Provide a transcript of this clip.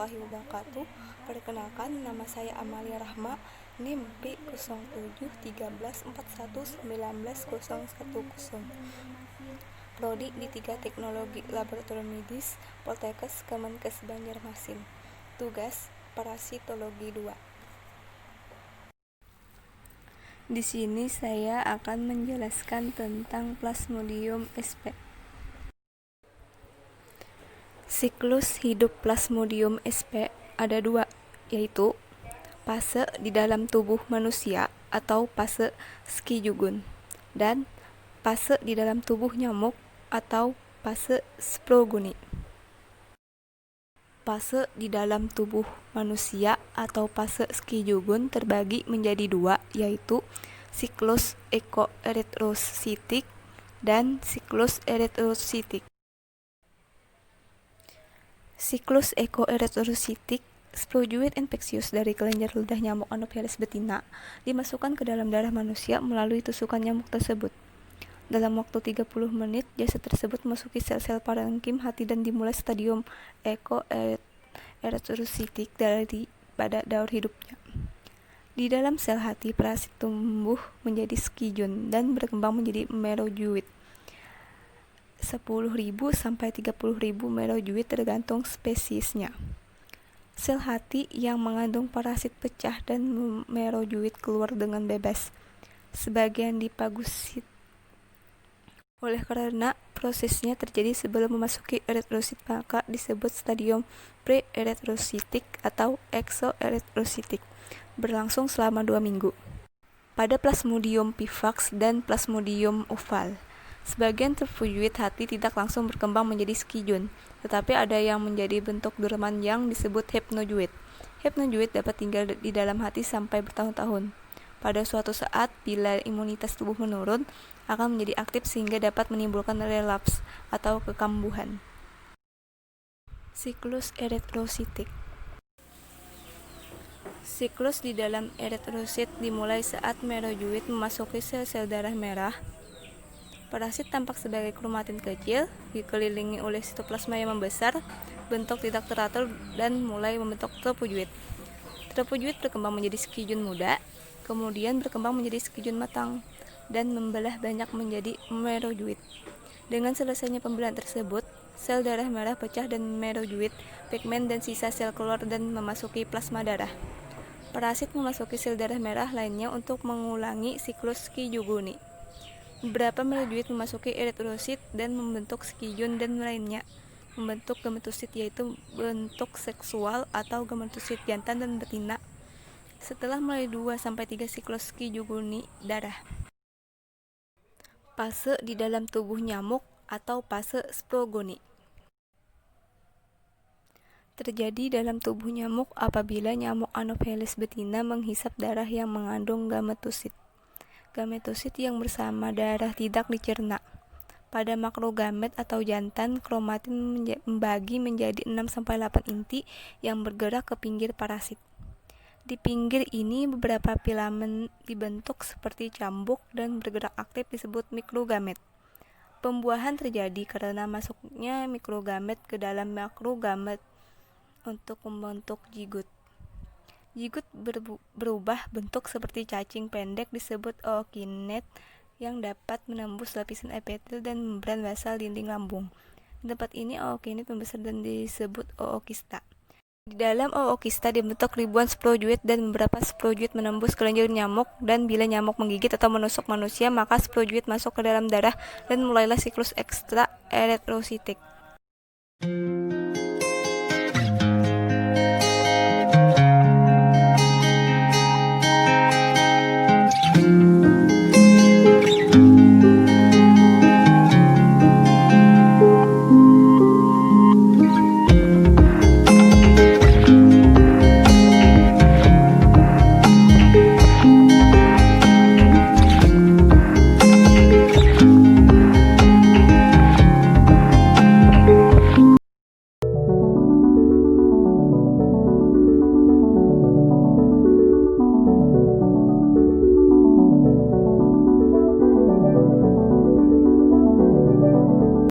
warahmatullahi wabarakatuh. Perkenalkan, nama saya Amalia Rahma, NIM P0713411910. Prodi D3 Teknologi Laboratorium Medis Poltekkes Kemenkes Banjarmasin. Tugas Parasitologi 2. Di sini saya akan menjelaskan tentang Plasmodium sp. Siklus hidup Plasmodium sp ada dua, yaitu fase di dalam tubuh manusia atau fase Ski-Jugun dan fase di dalam tubuh nyamuk atau fase Sproguni. Fase di dalam tubuh manusia atau fase Ski-Jugun terbagi menjadi dua, yaitu siklus ekoeritrositik dan siklus eritrositik. Siklus ekoeritrositik, sporozoit infeksius dari kelenjar ludah nyamuk Anopheles betina dimasukkan ke dalam darah manusia melalui tusukan nyamuk tersebut. Dalam waktu 30 menit, jasad tersebut memasuki sel-sel parenkim hati dan dimulai stadium ekoeritrositik pada daur hidupnya. Di dalam sel hati, parasit tumbuh menjadi skijon dan berkembang menjadi merozoit. 10.000 sampai 30.000 merozoit tergantung spesiesnya. Sel hati yang mengandung parasit pecah dan merozoit keluar dengan bebas. Sebagian dipagosit. Oleh karena prosesnya terjadi sebelum memasuki eritrosit, maka disebut stadium pre-eritrositik atau exoeritrositik. Berlangsung selama 2 minggu. Pada Plasmodium vivax dan Plasmodium oval, sebagian trofozoit hati tidak langsung berkembang menjadi skijon, tetapi ada yang menjadi bentuk dorman yang disebut hypnozoit. Hypnozoit dapat tinggal di dalam hati sampai bertahun-tahun. Pada suatu saat, bila imunitas tubuh menurun, akan menjadi aktif sehingga dapat menimbulkan relaps atau kekambuhan. Siklus eritrositik. Siklus di dalam eritrosit dimulai saat merozoit memasuki sel-sel darah merah. Parasit tampak sebagai kromatin kecil, dikelilingi oleh sitoplasma yang membesar, bentuk tidak teratur, dan mulai membentuk trofozoit. Trofozoit berkembang menjadi skijon muda, kemudian berkembang menjadi skijon matang, dan membelah banyak menjadi merozoit. Dengan selesainya pembelahan tersebut, sel darah merah pecah dan merozoit, pigmen dan sisa sel keluar dan memasuki plasma darah. Parasit memasuki sel darah merah lainnya untuk mengulangi siklus Ski-Juguni. Beberapa merozoit memasuki eritrosit dan membentuk skijon dan lainnya membentuk gametosit, yaitu bentuk seksual atau gametosit jantan dan betina setelah mulai 2-3 siklus Ski-Juguni darah. Fase di dalam tubuh nyamuk atau fase Sprogoni terjadi dalam tubuh nyamuk apabila nyamuk Anopheles betina menghisap darah yang mengandung gametosit. Gametosit yang bersama darah tidak dicerna. Pada makrogamet atau jantan, kromatin membagi menjadi 6-8 inti yang bergerak ke pinggir parasit. Di pinggir ini beberapa filamen dibentuk seperti cambuk dan bergerak aktif disebut mikrogamet. Pembuahan terjadi karena masuknya mikrogamet ke dalam makrogamet untuk membentuk zigot. Zigot berubah bentuk seperti cacing pendek disebut ookinet yang dapat menembus lapisan epitel dan membran basal dinding lambung. Di tempat ini ookinet membesar dan disebut ookista. Di dalam ookista dibentuk ribuan sporozoit dan beberapa sporozoit menembus kelenjar nyamuk, dan bila nyamuk menggigit atau menusuk manusia, maka sporozoit masuk ke dalam darah dan mulailah siklus ekstra eritrositik.